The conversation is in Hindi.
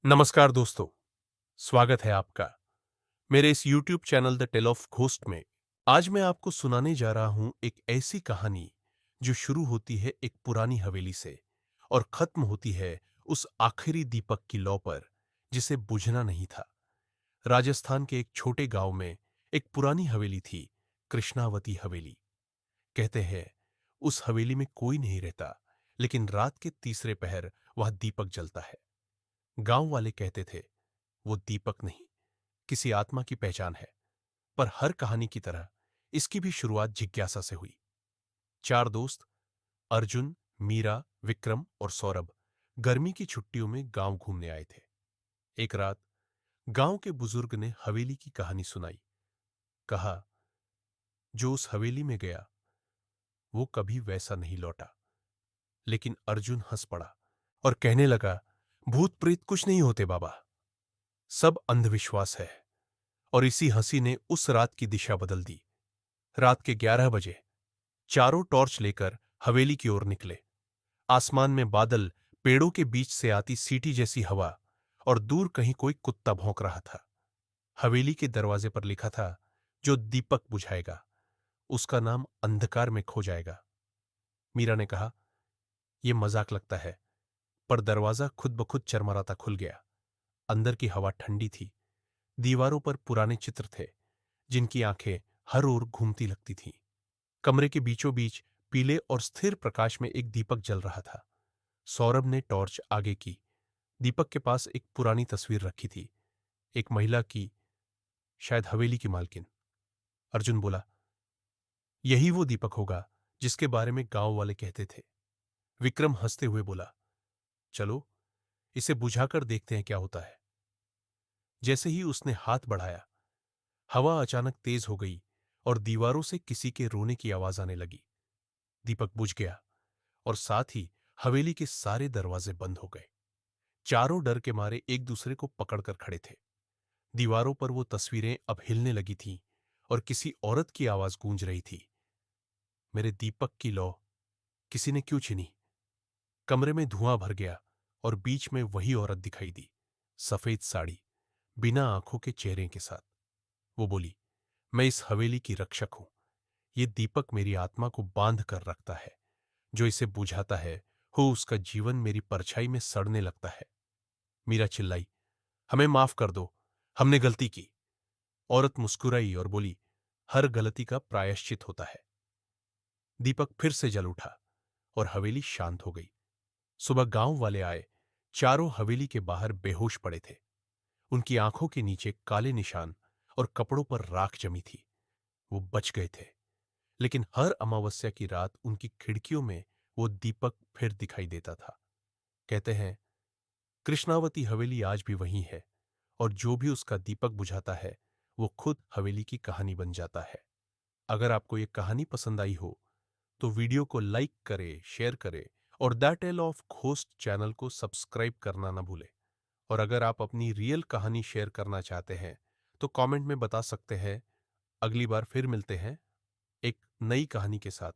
नमस्कार दोस्तों, स्वागत है आपका मेरे इस YouTube channel the tale of ghost में। आज मैं आपको सुनाने जा रहा हूं एक ऐसी कहानी जो शुरू होती है एक पुरानी हवेली से और खत्म होती है उस आखिरी दीपक की लौ पर जिसे बुझना नहीं था। राजस्थान के एक छोटे गांव में एक पुरानी हवेली थी, कृष्णावती हवेली। कहते हैं उस हवेली में कोई नहीं रहता, लेकिन रात के तीसरे पहर वह दीपक जलता है। गांव वाले कहते थे वो दीपक नहीं, किसी आत्मा की पहचान है। पर हर कहानी की तरह इसकी भी शुरुआत जिज्ञासा से हुई। चार दोस्त, अर्जुन, मीरा, विक्रम और सौरभ, गर्मी की छुट्टियों में गांव घूमने आए थे। एक रात गांव के बुजुर्ग ने हवेली की कहानी सुनाई। कहा, जो उस हवेली में गया वो कभी वैसा नहीं लौटा। लेकिन अर्जुन हंस पड़ा और कहने लगा, भूत प्रेत कुछ नहीं होते बाबा, सब अंधविश्वास है। और इसी हंसी ने उस रात की दिशा बदल दी। रात के 11 बजे चारों टॉर्च लेकर हवेली की ओर निकले। आसमान में बादल, पेड़ों के बीच से आती सीटी जैसी हवा और दूर कहीं कोई कुत्ता भौंक रहा था। हवेली के दरवाजे पर लिखा था, जो दीपक बुझाएगा उसका नाम अंधकार में खो जाएगा। मीरा ने कहा, यह मजाक लगता है, पर दरवाजा खुद ब खुद चरमराता खुल गया। अंदर की हवा ठंडी थी। दीवारों पर पुराने चित्र थे जिनकी आंखें हर ओर घूमती लगती थीं। कमरे के बीचों बीच पीले और स्थिर प्रकाश में एक दीपक जल रहा था। सौरभ ने टॉर्च आगे की। दीपक के पास एक पुरानी तस्वीर रखी थी, एक महिला की, शायद हवेली की मालकिन। अर्जुन बोला, यही वो दीपक होगा जिसके बारे में गांव वाले कहते थे। विक्रम हंसते हुए बोला, चलो इसे बुझाकर देखते हैं क्या होता है। जैसे ही उसने हाथ बढ़ाया, हवा अचानक तेज हो गई और दीवारों से किसी के रोने की आवाज आने लगी। दीपक बुझ गया और साथ ही हवेली के सारे दरवाजे बंद हो गए। चारों डर के मारे एक दूसरे को पकड़कर खड़े थे। दीवारों पर वो तस्वीरें अब हिलने लगी थीं और किसी औरत की आवाज गूंज रही थी, मेरे दीपक की लौ किसी ने क्यों छीनी। कमरे में धुआं भर गया और बीच में वही औरत दिखाई दी, सफेद साड़ी, बिना आंखों के चेहरे के साथ। वो बोली, मैं इस हवेली की रक्षक हूं। ये दीपक मेरी आत्मा को बांध कर रखता है। जो इसे बुझाता है हो उसका जीवन मेरी परछाई में सड़ने लगता है। मीरा चिल्लाई, हमें माफ कर दो, हमने गलती की। औरत मुस्कुराई और बोली, हर गलती का प्रायश्चित होता है। दीपक फिर से जल उठा और हवेली शांत हो गई। सुबह गांव वाले आए। चारों हवेली के बाहर बेहोश पड़े थे। उनकी आंखों के नीचे काले निशान और कपड़ों पर राख जमी थी। वो बच गए थे, लेकिन हर अमावस्या की रात उनकी खिड़कियों में वो दीपक फिर दिखाई देता था। कहते हैं कृष्णावती हवेली आज भी वही है, और जो भी उसका दीपक बुझाता है वो खुद हवेली की कहानी बन जाता है। अगर आपको ये कहानी पसंद आई हो तो वीडियो को लाइक करें, शेयर करें और the tale of ghost channel को सब्सक्राइब करना ना भूलें। और अगर आप अपनी रियल कहानी शेयर करना चाहते हैं तो कमेंट में बता सकते हैं। अगली बार फिर मिलते हैं एक नई कहानी के साथ।